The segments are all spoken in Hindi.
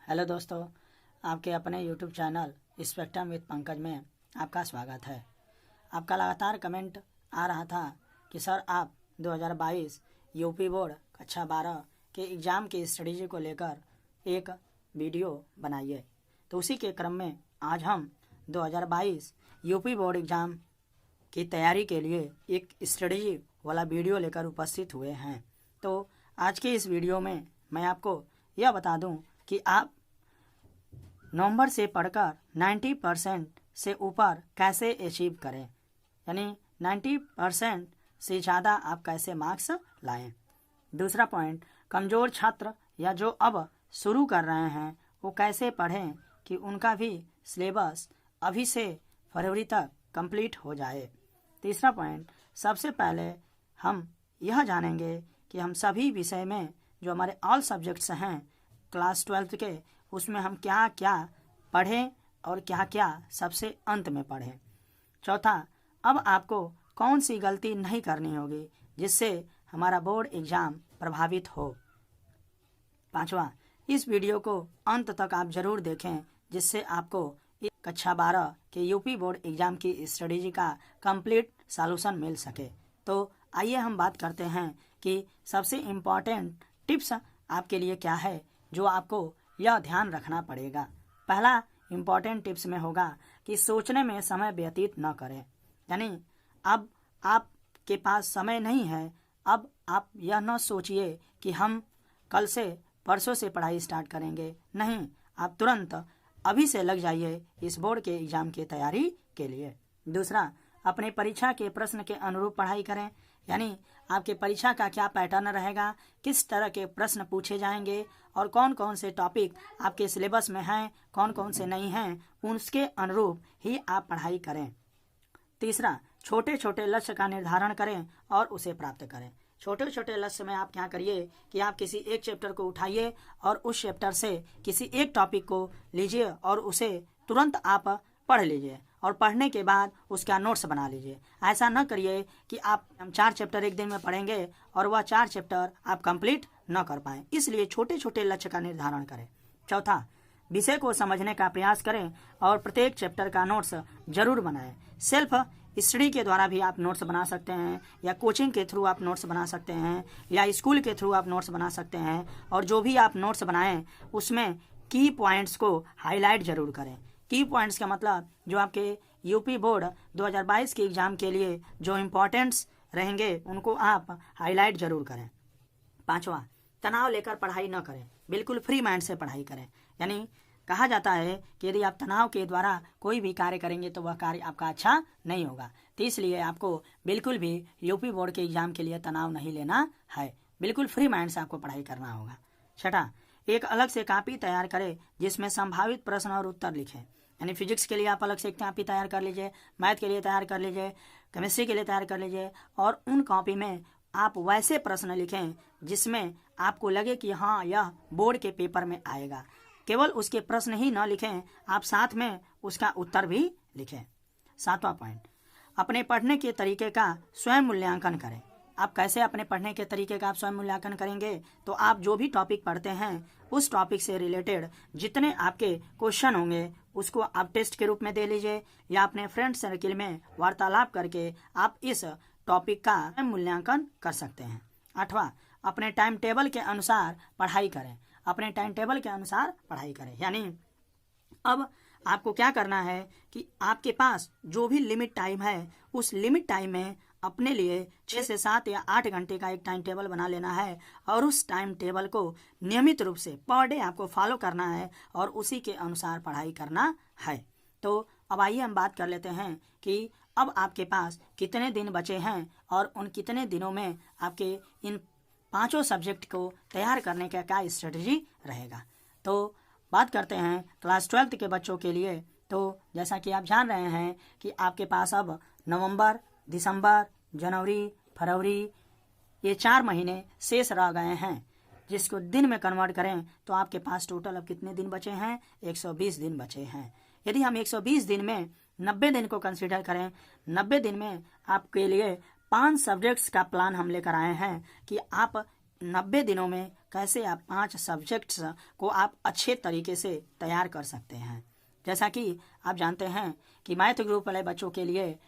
हेलो दोस्तों, आपके अपने YouTube channel spectrum with Pankaj में आपका स्वागत है। आपका लगातार कमेंट आ रहा था कि सर आप 2022 यूपी बोर्ड कक्षा 12 के एग्ज़ाम की स्ट्रेटजी को लेकर एक वीडियो बनाइए। तो उसी के क्रम में आज हम 2022 यूपी बोर्ड एग्ज़ाम की तैयारी के लिए एक स्ट्रेटजी वाला वीडियो लेकर उपस्थित हुए हैं। तो आज के इस वीडियो में मैं आपको यह बता दूं कि आप नवंबर से पढ़कर 90% से ऊपर कैसे अचीव करें, यानी 90% से ज़्यादा आप कैसे मार्क्स लाएं। दूसरा पॉइंट, कमज़ोर छात्र या जो अब शुरू कर रहे हैं वो कैसे पढ़ें कि उनका भी सिलेबस अभी से फरवरी तक कंप्लीट हो जाए। तीसरा पॉइंट, सबसे पहले हम यह जानेंगे कि हम सभी विषय में जो हमारे ऑल सब्जेक्ट्स हैं क्लास 12 के, उसमें हम क्या क्या पढ़ें और क्या क्या सबसे अंत में पढ़ें। चौथा, अब आपको कौन सी गलती नहीं करनी होगी जिससे हमारा बोर्ड एग्ज़ाम प्रभावित हो। पांचवा, इस वीडियो को अंत तक आप ज़रूर देखें जिससे आपको इस कक्षा 12 के यूपी बोर्ड एग्ज़ाम की स्ट्रेटजी का कंप्लीट सॉल्यूशन मिल सके। तो आइए हम बात करते हैं कि सबसे इम्पॉर्टेंट टिप्स आपके लिए क्या है जो आपको यह ध्यान रखना पड़ेगा। पहला इम्पॉर्टेंट टिप्स में होगा कि सोचने में समय व्यतीत न करें, यानी अब आपके पास समय नहीं है। अब आप यह न सोचिए कि हम कल से परसों से पढ़ाई स्टार्ट करेंगे, नहीं, आप तुरंत अभी से लग जाइए इस बोर्ड के एग्ज़ाम की तैयारी के लिए। दूसरा, अपने परीक्षा के प्रश्न के अनुरूप पढ़ाई करें, यानी आपके परीक्षा का क्या पैटर्न रहेगा, किस तरह के प्रश्न पूछे जाएंगे और कौन कौन से टॉपिक आपके सिलेबस में हैं, कौन कौन से नहीं हैं, उसके अनुरूप ही आप पढ़ाई करें। तीसरा, छोटे छोटे लक्ष्य का निर्धारण करें और उसे प्राप्त करें। छोटे छोटे लक्ष्य में आप क्या करिए कि आप किसी एक चैप्टर को उठाइए और उस चैप्टर से किसी एक टॉपिक को लीजिए और उसे तुरंत आप पढ़ लीजिए और पढ़ने के बाद उसका नोट्स बना लीजिए। ऐसा न करिए कि आप 4 चैप्टर एक दिन में पढ़ेंगे और वह 4 चैप्टर आप कंप्लीट न कर पाएँ। इसलिए छोटे छोटे लक्ष्य का निर्धारण करें। चौथा, विषय को समझने का प्रयास करें और प्रत्येक चैप्टर का नोट्स जरूर बनाएं। सेल्फ स्टडी के द्वारा भी आप नोट्स बना सकते हैं, या कोचिंग के थ्रू आप नोट्स बना सकते हैं, या स्कूल के थ्रू आप नोट्स बना सकते हैं। और जो भी आप नोट्स बनाएं उसमें की पॉइंट्स को हाईलाइट जरूर करें। की पॉइंट्स का मतलब जो आपके यूपी बोर्ड 2022 के एग्ज़ाम के लिए जो इम्पोर्टेंट्स रहेंगे उनको आप हाईलाइट जरूर करें। पांचवा, तनाव लेकर पढ़ाई न करें, बिल्कुल फ्री माइंड से पढ़ाई करें। यानी कहा जाता है कि यदि आप तनाव के द्वारा कोई भी कार्य करेंगे तो वह कार्य आपका अच्छा नहीं होगा। तो इसलिए आपको बिल्कुल भी यूपी बोर्ड के एग्ज़ाम के लिए तनाव नहीं लेना है, बिल्कुल फ्री माइंड से आपको पढ़ाई करना होगा। छठा, एक अलग से कॉपी तैयार करें जिसमें संभावित प्रश्न और उत्तर लिखें। यानी फिजिक्स के लिए आप अलग से एक कॉपी तैयार कर लीजिए, मैथ के लिए तैयार कर लीजिए, केमिस्ट्री के लिए तैयार कर लीजिए, और उन कॉपी में आप वैसे प्रश्न लिखें जिसमें आपको लगे कि हाँ यह बोर्ड के पेपर में आएगा। केवल उसके प्रश्न ही न लिखें, आप साथ में उसका उत्तर भी लिखें। सातवां पॉइंट, अपने पढ़ने के तरीके का स्वयं मूल्यांकन करें। आप कैसे अपने पढ़ने के तरीके का आप स्वयं मूल्यांकन करेंगे, तो आप जो भी टॉपिक पढ़ते हैं उस टॉपिक से रिलेटेड जितने आपके क्वेश्चन होंगे उसको आप टेस्ट के रूप में दे लीजिए, या अपने फ्रेंड सर्किल में वार्तालाप करके आप इस टॉपिक का मूल्यांकन कर सकते हैं। आठवां, अपने टाइम टेबल के अनुसार पढ़ाई करें। अपने टाइम टेबल के अनुसार पढ़ाई करें, यानी अब आपको क्या करना है कि आपके पास जो भी लिमिट टाइम है उस लिमिट टाइम में अपने लिए 6 से 7 या 8 घंटे का एक टाइम टेबल बना लेना है और उस टाइम टेबल को नियमित रूप से पर डे आपको फॉलो करना है और उसी के अनुसार पढ़ाई करना है। तो अब आइए हम बात कर लेते हैं कि अब आपके पास कितने दिन बचे हैं और उन कितने दिनों में आपके इन 5 सब्जेक्ट को तैयार करने का क्या स्ट्रेटजी रहेगा। तो बात करते हैं क्लास 12 के बच्चों के लिए। तो जैसा कि आप जान रहे हैं कि आपके पास अब नवंबर, दिसंबर, जनवरी, फरवरी, ये 4 महीने शेष रह गए हैं, जिसको दिन में कन्वर्ट करें तो आपके पास टोटल अब कितने दिन बचे हैं, 120 दिन बचे हैं। यदि हम 120 दिन में 90 दिन को कंसीडर करें, 90 दिन में आपके लिए 5 सब्जेक्ट्स का प्लान हम लेकर आए हैं कि आप 90 दिनों में कैसे आप 5 सब्जेक्ट्स को आप अच्छे तरीके से तैयार कर सकते हैं। जैसा कि आप जानते हैं कि मैथ ग्रुप वाले बच्चों के लिए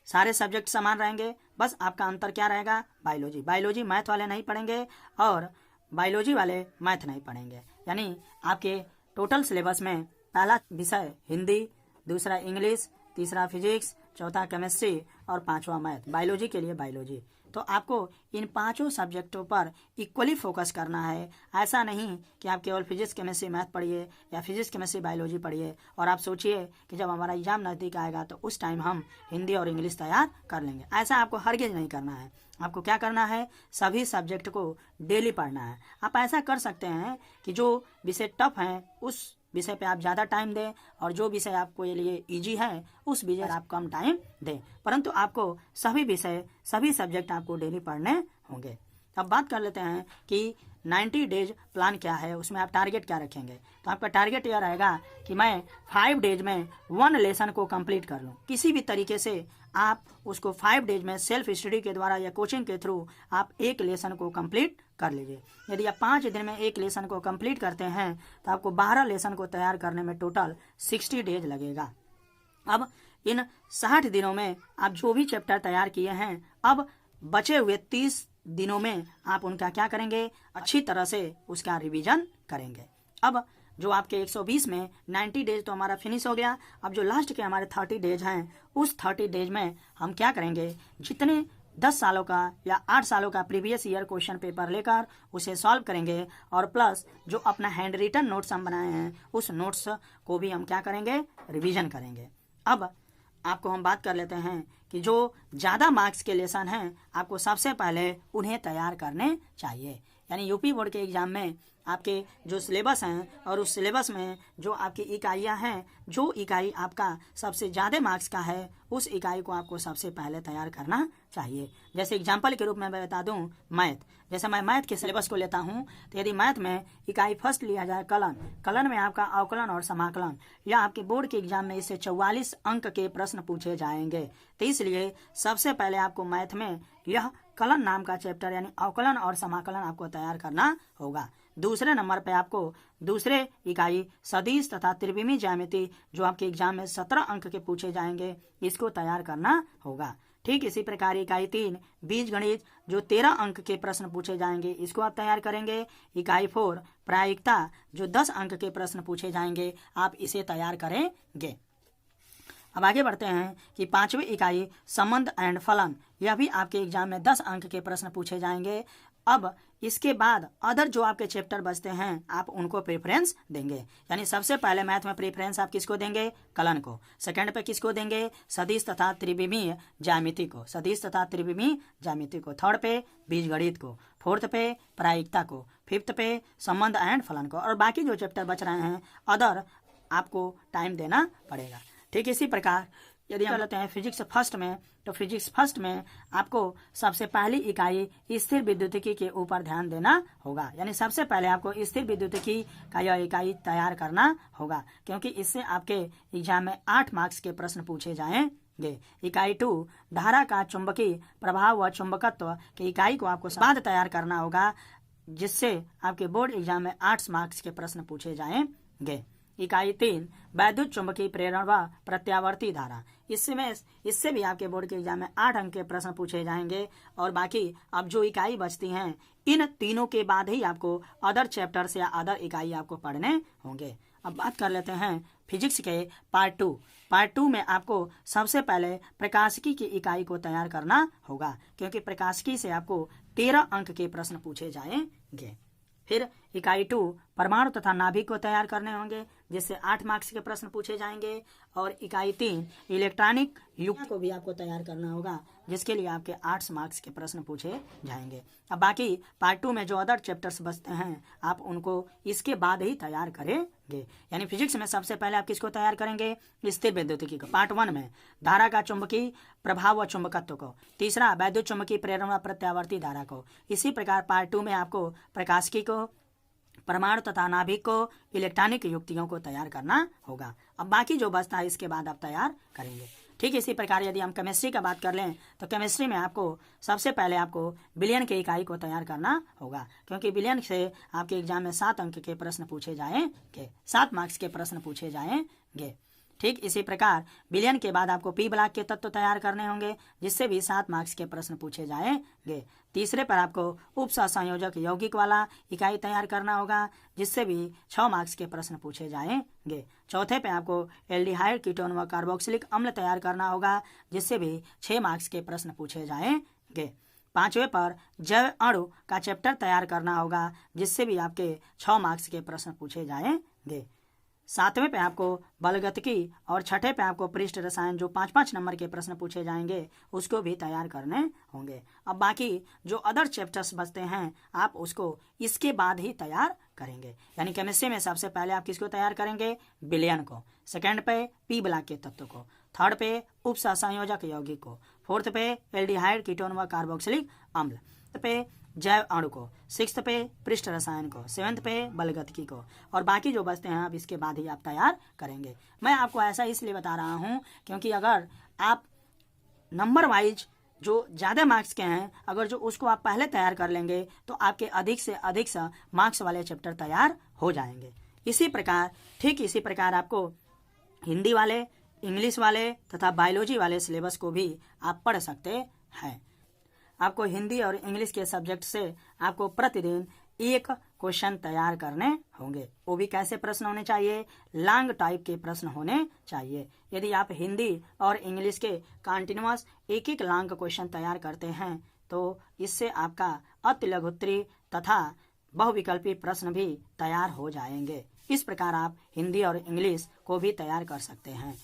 सारे सब्जेक्ट समान रहेंगे, बस आपका अंतर क्या रहेगा, बायोलॉजी मैथ वाले नहीं पढ़ेंगे और बायोलॉजी वाले मैथ नहीं पढ़ेंगे। यानी आपके टोटल सिलेबस में पहला विषय हिंदी, दूसरा इंग्लिश, तीसरा फिजिक्स, चौथा केमिस्ट्री और पांचवा मैथ, बायोलॉजी के लिए बायोलॉजी। तो आपको इन 5 सब्जेक्टों पर इक्वली फोकस करना है। ऐसा नहीं कि आप केवल फिजिक्स केमिस्ट्री मैथ पढ़िए या फिजिक्स केमिस्ट्री बायोलॉजी पढ़िए और आप सोचिए कि जब हमारा एग्जाम नज़दीक आएगा तो उस टाइम हम हिंदी और इंग्लिश तैयार कर लेंगे। ऐसा आपको हरगिज नहीं करना है। आपको क्या करना है, सभी सब्जेक्ट को डेली पढ़ना है। आप ऐसा कर सकते हैं कि जो विषय टफ हैं उस विषय पे आप ज़्यादा टाइम दें और जो विषय आपको ये लिए इजी है उस विषय आप कम टाइम दें, परंतु आपको सभी विषय सभी सब्जेक्ट आपको डेली पढ़ने होंगे। अब बात कर लेते हैं कि 90 डेज प्लान क्या है, उसमें आप टारगेट क्या रखेंगे। तो आपका टारगेट यह रहेगा कि मैं 5 डेज में 1 लेसन को कंप्लीट कर लूँ। किसी भी तरीके से आप उसको 5 डेज में सेल्फ स्टडी के द्वारा या कोचिंग के थ्रू आप 1 लेसन को कंप्लीट कर लीजिए। यदि आप 5 दिन में 1 लेसन को कंप्लीट करते हैं तो आपको 12 लेसन को तैयार करने में टोटल 60 डेज लगेगा। अब इन 60 दिनों में आप जो भी चैप्टर तैयार किए हैं, अब बचे हुए 30 दिनों में आप उनका क्या करेंगे, अच्छी तरह से उसका रिवीजन करेंगे। अब जो आपके 120 में 90 डेज तो हमारा फिनिश हो गया। अब जो लास्ट के हमारे 30 डेज हैं, उस 30 डेज में हम क्या करेंगे, जितने 10 सालों का या 8 सालों का प्रीवियस ईयर क्वेश्चन पेपर लेकर उसे सॉल्व करेंगे और प्लस जो अपना हैंड रिटन नोट्स हम बनाए हैं उस नोट्स को भी हम क्या करेंगे, रिवीजन करेंगे। अब आपको हम बात कर लेते हैं कि जो ज़्यादा मार्क्स के लेसन हैं आपको सबसे पहले उन्हें तैयार करने चाहिए। यानी यूपी बोर्ड के एग्जाम में आपके जो सिलेबस हैं और उस सिलेबस में जो आपकी इकाइयाँ हैं, जो इकाई आपका सबसे ज़्यादा मार्क्स का है उस इकाई को आपको सबसे पहले तैयार करना चाहिए। जैसे एग्जाम्पल के रूप में मैं बता दूं, मैथ, जैसे मैं मैथ के सिलेबस को लेता हूं तो यदि मैथ में इकाई फर्स्ट लिया जाए कलन में आपका अवकलन और समाकलन, या आपके बोर्ड के एग्जाम में इससे 44 अंक के प्रश्न पूछे जाएंगे। तो इसलिए सबसे पहले आपको मैथ में यह कलन नाम का चैप्टर यानी अवकलन और समाकलन आपको तैयार करना होगा। दूसरे नंबर पे आपको दूसरे इकाई सदिश तथा त्रिविमी ज्यामिति जो आपके एग्जाम में 17 अंक के पूछे जाएंगे, इसको तैयार करना होगा। ठीक इसी प्रकार इकाई 3 बीज गणित जो 13 अंक के प्रश्न पूछे जाएंगे, इसको आप तैयार करेंगे। इकाई 4 प्रायिकता जो 10 अंक के प्रश्न पूछे जाएंगे, आप इसे तैयार करेंगे। अब आगे बढ़ते हैं कि 5वीं इकाई संबंध एंड फलन, यह भी आपके एग्जाम में 10 अंक के प्रश्न पूछे जाएंगे। अब इसके बाद अदर जो आपके चैप्टर बचते हैं आप उनको प्रेफरेंस देंगे। यानी सबसे पहले मैथ में प्रेफरेंस आप किसको देंगे, कलन को। सेकंड पे किसको देंगे, सदिश तथा त्रिविमीय ज्यामिति को, सदिश तथा त्रिविमीय ज्यामिति को। थर्ड पे बीजगणित को, फोर्थ पे प्रायिकता को, फिफ्थ पे संबंध एंड फलन को, और बाकी जो चैप्टर बच रहे हैं अदर आपको टाइम देना पड़ेगा। ठीक इसी प्रकार यदि हम लेते हैं फिजिक्स फर्स्ट में, तो फिजिक्स फर्स्ट में आपको सबसे पहली इकाई स्थिर विद्युतिकी के ऊपर ध्यान देना होगा। यानी सबसे पहले आपको स्थिर विद्युतिकी का यह इकाई तैयार करना होगा, क्योंकि इससे आपके एग्जाम में 8 मार्क्स के प्रश्न पूछे जाएंगे। इकाई 2 धारा का चुंबकीय प्रभाव व चुंबकत्व की इकाई को आपको बाद तैयार करना होगा, जिससे आपके बोर्ड एग्जाम में 8 मार्क्स के प्रश्न पूछे जाएंगे। इकाई 3 वैद्युत चुंबकीय प्रेरण व प्रत्यावर्ती धारा, इससे भी आपके बोर्ड के एग्जाम में 8 अंक के प्रश्न पूछे जाएंगे। और बाकी अब जो इकाई बचती हैं इन तीनों के बाद ही आपको अदर चैप्टर्स या अदर इकाई आपको पढ़ने होंगे। अब बात कर लेते हैं फिजिक्स के पार्ट 2। पार्ट 2 में आपको सबसे पहले प्रकाशिकी की इकाई को तैयार करना होगा, क्योंकि प्रकाशिकी से आपको 13 अंक के प्रश्न पूछे जाएंगे। फिर इकाई 2 परमाणु तथा नाभिक को तैयार करने होंगे, जिससे 8 मार्क्स के प्रश्न पूछे जाएंगे। और इकाई 3 इलेक्ट्रॉनिक युक्ति को भी आपको तैयार करना होगा, जिसके लिए आपके 8 मार्क्स के प्रश्न पूछे जाएंगे। अब बाकी पार्ट 2 में जो अदर चैप्टर्स बचते हैं आप उनको इसके बाद ही तैयार करेंगे। यानी फिजिक्स में सबसे पहले आप किसको तैयार करेंगे, स्थिर विद्युतिकी को। पार्ट 1 में धारा का चुंबकीय प्रभाव व चुंबकत्व को, तीसरा वैद्युत चुंबकीय प्रेरण व प्रत्यावर्ती धारा को। इसी प्रकार पार्ट 2 में आपको प्रकाशिकी को, परमाणु तथा नाभिक को, इलेक्ट्रॉनिक युक्तियों को तैयार करना होगा। अब बाकी जो बचता है इसके बाद आप तैयार करेंगे। ठीक इसी प्रकार यदि हम केमिस्ट्री का बात कर लें तो केमिस्ट्री में आपको सबसे पहले आपको बिलियन की इकाई को तैयार करना होगा, क्योंकि बिलियन से आपके एग्जाम में 7 अंक के प्रश्न पूछे जाएंगे, 7 मार्क्स के प्रश्न पूछे जाएंगे। ठीक इसी प्रकार बिलियन के बाद आपको पी ब्लॉक के तत्व तैयार करने होंगे, जिससे भी 7 मार्क्स के प्रश्न पूछे जाएंगे। तीसरे पर आपको उप सहसंयोजक यौगिक वाला इकाई तैयार करना होगा, जिससे भी 6 मार्क्स के प्रश्न पूछे जाएंगे। चौथे पे आपको एल्डिहाइड कीटोन व कार्बोक्सिलिक अम्ल तैयार करना होगा, जिससे भी 6 मार्क्स के प्रश्न पूछे जाएंगे। पांचवें पर जैव अणु का चैप्टर तैयार करना होगा, जिससे भी आपके 6 मार्क्स के प्रश्न पूछे जाएंगे। सातवें पे आपको बलगतिकी और छठे पे आपको पृष्ठ रसायन, जो 5-5 नंबर के प्रश्न पूछे जाएंगे, उसको भी तैयार करने होंगे। अब बाकी जो अदर चैप्टर्स बचते हैं आप उसको इसके बाद ही तैयार करेंगे। यानी केमिस्ट्री में सबसे पहले आप किसको तैयार करेंगे? बिलियन को। सेकंड पे पी ब्लॉक के तत्व को। थर्ड पे उप सहसंयोजक यौगिक को। फोर्थ पे एल्डिहाइड कीटोन व कार्बोक्सिलिक अम्ल पे जैव अणु को। सिक्स्थ पे पृष्ठ रसायन को। सेवेंथ पे बलगतिकी को। और बाकी जो बचते हैं आप इसके बाद ही आप तैयार करेंगे। मैं आपको ऐसा इसलिए बता रहा हूँ क्योंकि अगर आप नंबर वाइज जो ज़्यादा मार्क्स के हैं अगर जो उसको आप पहले तैयार कर लेंगे तो आपके अधिक से अधिक मार्क्स वाले चैप्टर तैयार हो जाएंगे। इसी प्रकार ठीक इसी प्रकार आपको हिंदी वाले, इंग्लिश वाले तथा बायोलॉजी वाले सिलेबस को भी आप पढ़ सकते हैं। आपको हिंदी और इंग्लिश के सब्जेक्ट से आपको प्रतिदिन एक क्वेश्चन तैयार करने होंगे। वो भी कैसे प्रश्न होने चाहिए? लॉन्ग टाइप के प्रश्न होने चाहिए। यदि आप हिंदी और इंग्लिश के कंटिन्यूअस एक एक लॉन्ग क्वेश्चन तैयार करते हैं तो इससे आपका अति लघुत्तरी तथा बहुविकल्पी प्रश्न भी तैयार हो जाएंगे। इस प्रकार आप हिंदी और इंग्लिश को भी तैयार कर सकते हैं।